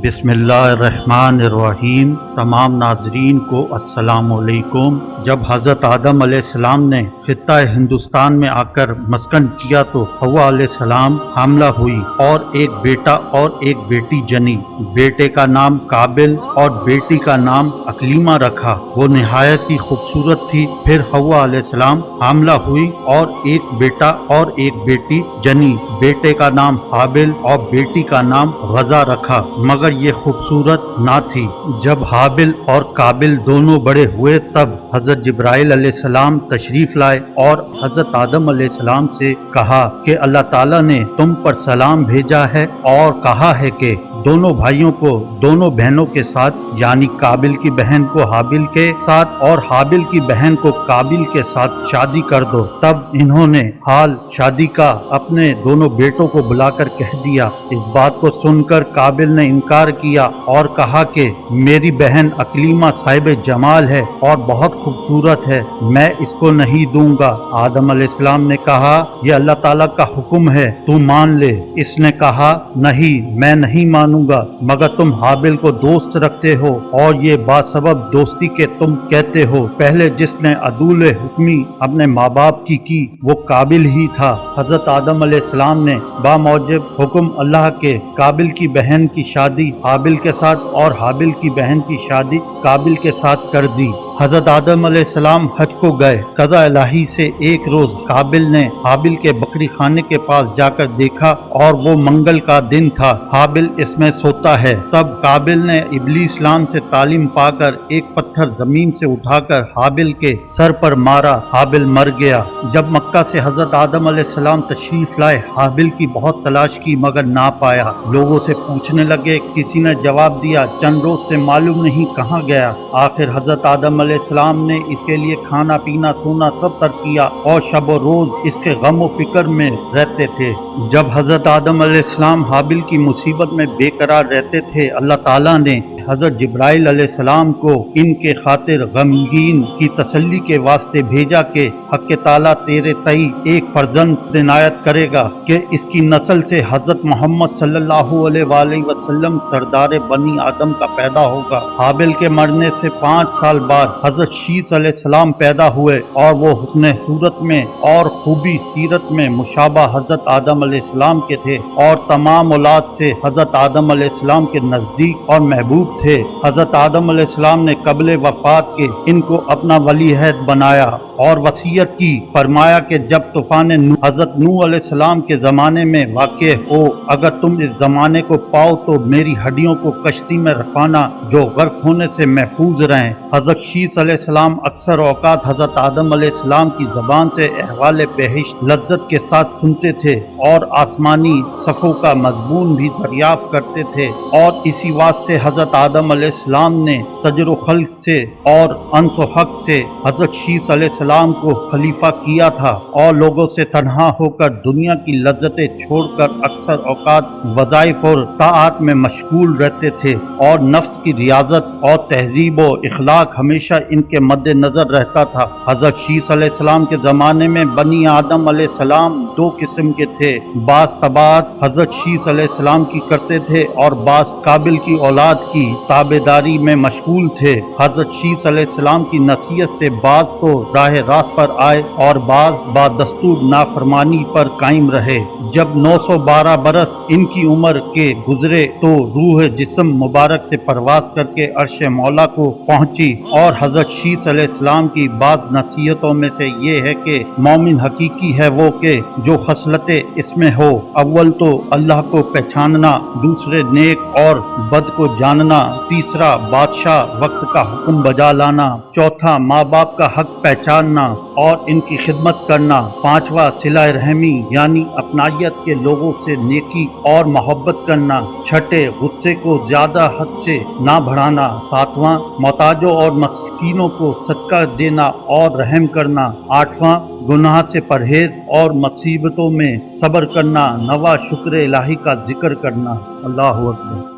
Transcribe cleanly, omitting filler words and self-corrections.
بسم اللہ الرحمن الرحیم۔ تمام ناظرین کو السلام علیکم۔ جب حضرت آدم علیہ السلام نے خطہ ہندوستان میں آ کر مسکن کیا تو حوا علیہ السلام حاملہ ہوئی اور ایک بیٹا اور ایک بیٹی جنی۔ بیٹے کا نام قابل اور بیٹی کا نام اکلیمہ رکھا۔ وہ نہایت ہی خوبصورت تھی۔ پھر حوا علیہ السلام حاملہ ہوئی اور ایک بیٹا اور ایک بیٹی جنی۔ بیٹے کا نام حابل اور بیٹی کا نام غزہ رکھا، مگر یہ خوبصورت نہ تھی۔ جب حابل اور قابل دونوں بڑے ہوئے تب حضرت جبرائیل علیہ السلام تشریف لائے اور حضرت آدم علیہ السلام سے کہا کہ اللہ تعالیٰ نے تم پر سلام بھیجا ہے اور کہا ہے کہ دونوں بھائیوں کو دونوں بہنوں کے ساتھ، یعنی قابل کی بہن کو حابل کے ساتھ اور حابل کی بہن کو قابل کے ساتھ شادی کر دو۔ تب انہوں نے حال شادی کا اپنے دونوں بیٹوں کو بلا کر کہہ دیا۔ اس بات کو سن کر قابل نے انکار کیا اور کہا کہ میری بہن اکلیمہ صاحب جمال ہے اور بہت خوبصورت ہے، میں اس کو نہیں دوں گا۔ آدم علیہ السلام نے کہا یہ اللہ تعالیٰ کا حکم ہے، تو مان لے۔ اس نے کہا نہیں، میں نہیں مانوں گا، مگر تم حابل کو دوست رکھتے ہو اور یہ باسبب دوستی کے تم کہتے ہو۔ پہلے جس نے عدول حکمی اپنے ماں باپ کی وہ قابل ہی تھا۔ حضرت آدم علیہ السلام نے باموجب حکم اللہ کے قابل کی بہن کی شادی حابل کے ساتھ اور حابل کی بہن کی شادی قابل کے ساتھ کر دی۔ حضرت آدم علیہ السلام حج کو گئے۔ قضاء الہی سے ایک روز قابل نے حابل کے بکری خانے کے پاس جا کر دیکھا اور وہ منگل کا دن تھا۔ حابل اس میں سوتا ہے۔ تب قابل نے ابلیس لام سے تعلیم پا کر ایک پتھر زمین سے اٹھا کر حابل کے سر پر مارا۔ حابل مر گیا۔ جب مکہ سے حضرت آدم علیہ السلام تشریف لائے، حابل کی بہت تلاش کی مگر نہ پایا۔ لوگوں سے پوچھنے لگے، کسی نے جواب دیا چند روز سے معلوم نہیں کہاں گیا۔ آخر حضرت آدم علیہ السلام نے اس کے لیے کھانا پینا سونا سب ترک کیا اور شب و روز اس کے غم و فکر میں رہتے تھے۔ جب حضرت آدم علیہ السلام حابل کی مصیبت میں بے قرار رہتے تھے، اللہ تعالیٰ نے حضرت جبرائیل علیہ السلام کو ان کے خاطر غمگین کی تسلی کے واسطے بھیجا کہ حق تعالیٰ تیرے تئی ایک فرزند عنایت کرے گا کہ اس کی نسل سے حضرت محمد صلی اللہ علیہ وآلہ وسلم سردار بنی آدم کا پیدا ہوگا۔ حابل کے مرنے سے 5 سال بعد حضرت شیث علیہ السلام پیدا ہوئے اور وہ حسن صورت میں اور خوبی سیرت میں مشابہ حضرت آدم علیہ السلام کے تھے اور تمام اولاد سے حضرت آدم علیہ السلام کے نزدیک اور محبوب تھے۔ حضرت آدم علیہ السلام نے قبل وفات کے ان کو اپنا ولی عہد بنایا اور وصیت کی، فرمایا کہ جب طوفان حضرت نوح علیہ السلام کے زمانے میں واقع ہو، اگر تم اس زمانے کو پاؤ تو میری ہڈیوں کو کشتی میں رکھوانا جو غرق ہونے سے محفوظ رہیں۔ حضرت شیث علیہ السلام اکثر اوقات حضرت آدم علیہ السلام کی زبان سے احوال بہشت لذت کے ساتھ سنتے تھے اور آسمانی صفوں کا مضمون بھی دریافت کرتے تھے، اور اسی واسطے حضرت آدم علیہ السلام نے تجر و خلق سے اور انس و حق سے حضرت شیث علیہ السلام کو خلیفہ کیا تھا اور لوگوں سے تنہا ہو کر دنیا کی لذتیں چھوڑ کر اکثر اوقات وظائف اور طاعات میں مشغول رہتے تھے، اور نفس کی ریاضت اور تہذیب و اخلاق ہمیشہ ان کے مد نظر رہتا تھا۔ حضرت شیث علیہ السلام کے زمانے میں بنی آدم علیہ السلام 2 قسم کے تھے۔ بعض طباعت حضرت شیث علیہ السلام کی کرتے تھے اور بعض قابل کی اولاد کی تابعداری میں مشغول تھے۔ حضرت شیث علیہ السلام کی نصیحت سے بعض تو راہ راست پر آئے اور بعض بدستور نافرمانی پر قائم رہے۔ جب 912 برس ان کی عمر کے گزرے تو روح جسم مبارک سے پرواز کر کے عرش مولا کو پہنچی، اور حضرت شیث علیہ السلام کی بعض نصیحتوں میں سے یہ ہے کہ مومن حقیقی ہے وہ کہ جو خصلتیں اس میں ہو، اول تو اللہ کو پہچاننا، دوسرے نیک اور بد کو جاننا، تیسرا بادشاہ وقت کا حکم بجا لانا، چوتھا ماں باپ کا حق پہچاننا اور ان کی خدمت کرنا، پانچواں صلہ رحمی یعنی اپنائیت کے لوگوں سے نیکی اور محبت کرنا، چھٹے غصے کو زیادہ حد سے نہ بڑھانا، ساتواں محتاجوں اور مسکینوں کو صدقہ دینا اور رحم کرنا، آٹھواں گناہ سے پرہیز اور مصیبتوں میں صبر کرنا، نواں شکر الہی کا ذکر کرنا۔ اللہ اکبر۔